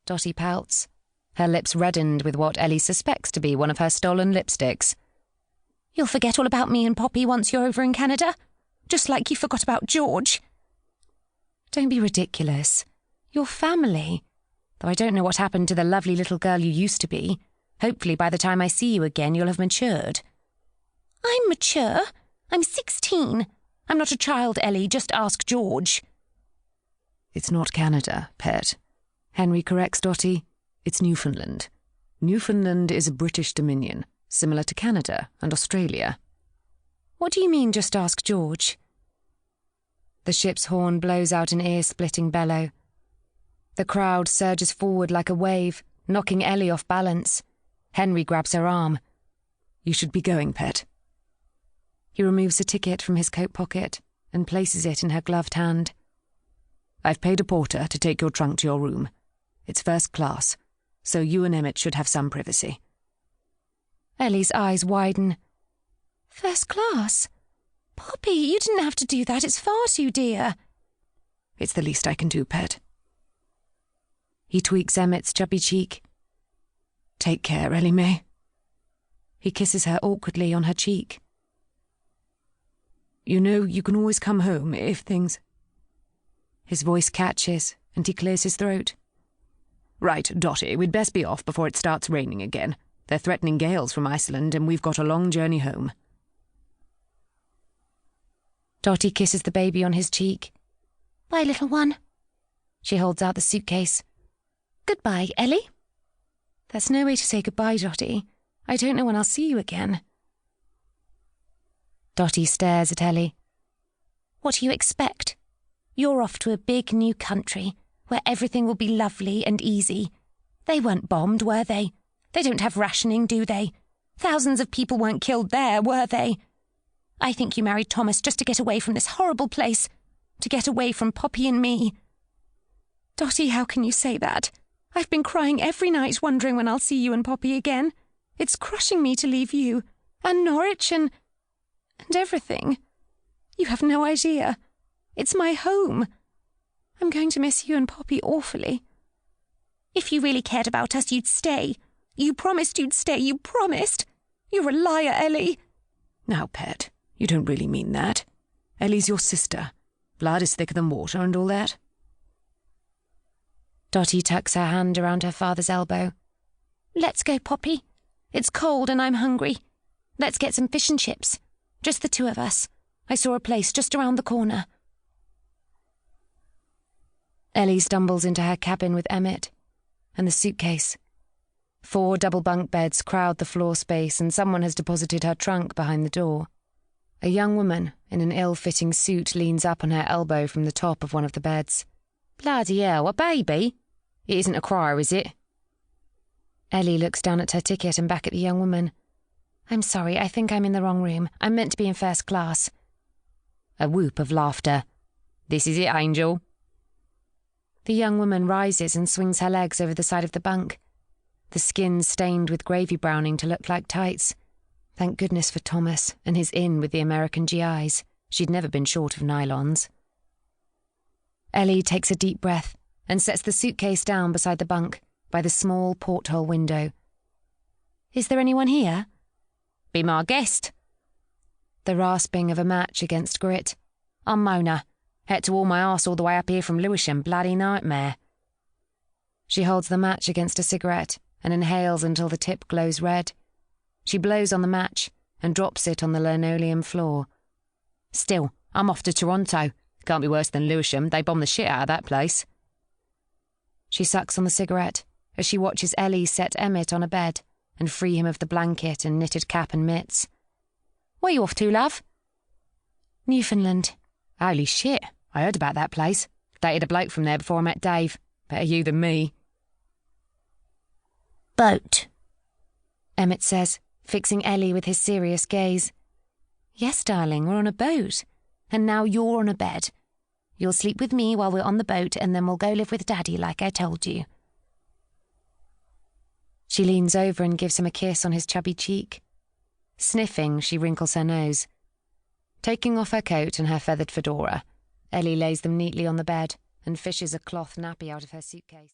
Dotty pouts, her lips reddened with what Ellie suspects to be one of her stolen lipsticks. You'll forget all about me and Poppy once you're over in Canada, just like you forgot about George. Don't be ridiculous. You're family. Though I don't know what happened to the lovely little girl you used to be. Hopefully by the time I see you again, you'll have matured. I'm mature. I'm 16. I'm not a child, Ellie. Just ask George. It's not Canada, pet. Henry corrects Dotty. It's Newfoundland. Newfoundland is a British dominion, similar to Canada and Australia. What do you mean, just ask George? The ship's horn blows out an ear-splitting bellow. The crowd surges forward like a wave, knocking Ellie off balance. Henry grabs her arm. You should be going, pet. He removes a ticket from his coat pocket and places it in her gloved hand. I've paid a porter to take your trunk to your room. It's first class, so you and Emmett should have some privacy. Ellie's eyes widen. First class? Poppy, you didn't have to do that. It's far too dear. It's the least I can do, pet. He tweaks Emmett's chubby cheek. Take care, Ellie Mae. He kisses her awkwardly on her cheek. You know, you can always come home if things... His voice catches, and he clears his throat. Right, Dotty, we'd best be off before it starts raining again. They're threatening gales from Iceland, and we've got a long journey home. Dotty kisses the baby on his cheek. Bye, little one. She holds out the suitcase. Goodbye, Ellie. That's no way to say goodbye, Dotty. I don't know when I'll see you again. Dotty stares at Ellie. What do you expect? You're off to a big new country where everything will be lovely and easy. They weren't bombed, were they? They don't have rationing, do they? Thousands of people weren't killed there, were they? I think you married Thomas just to get away from this horrible place, to get away from Poppy and me. Dotty, how can you say that? I've been crying every night wondering when I'll see you and Poppy again. It's crushing me to leave you, and Norwich, and everything. You have no idea. It's my home. I'm going to miss you and Poppy awfully. If you really cared about us, you'd stay. You promised you'd stay. You promised. You're a liar, Ellie. Now, pet, you don't really mean that. Ellie's your sister. Blood is thicker than water and all that. Dotty tucks her hand around her father's elbow. Let's go, Poppy. It's cold and I'm hungry. Let's get some fish and chips. Just the two of us. I saw a place just around the corner. Ellie stumbles into her cabin with Emmett and the suitcase. 4 double bunk beds crowd the floor space and someone has deposited her trunk behind the door. A young woman in an ill-fitting suit leans up on her elbow from the top of one of the beds. Bloody hell, a baby? It isn't a crier, is it? Ellie looks down at her ticket and back at the young woman. I'm sorry, I think I'm in the wrong room. I'm meant to be in first class. A whoop of laughter. This is it, Angel. The young woman rises and swings her legs over the side of the bunk. The skin stained with gravy browning to look like tights. Thank goodness for Thomas and his in with the American GIs. She'd never been short of nylons. Ellie takes a deep breath and sets the suitcase down beside the bunk by the small porthole window. Is there anyone here? Be my guest. The rasping of a match against grit. I'm Mona. Had to haul my arse all the way up here from Lewisham, bloody nightmare. She holds the match against a cigarette and inhales until the tip glows red. She blows on the match and drops it on the linoleum floor. Still, I'm off to Toronto. Can't be worse than Lewisham. They bomb the shit out of that place. She sucks on the cigarette as she watches Ellie set Emmett on a bed and free him of the blanket and knitted cap and mitts. Where you off to, love? Newfoundland. Holy shit, I heard about that place. Dated a bloke from there before I met Dave. Better you than me. Boat, Emmett says, fixing Ellie with his serious gaze. Yes, darling, we're on a boat. And now you're on a bed. You'll sleep with me while we're on the boat and then we'll go live with Daddy like I told you. She leans over and gives him a kiss on his chubby cheek. Sniffing, she wrinkles her nose. Taking off her coat and her feathered fedora, Ellie lays them neatly on the bed and fishes a cloth nappy out of her suitcase.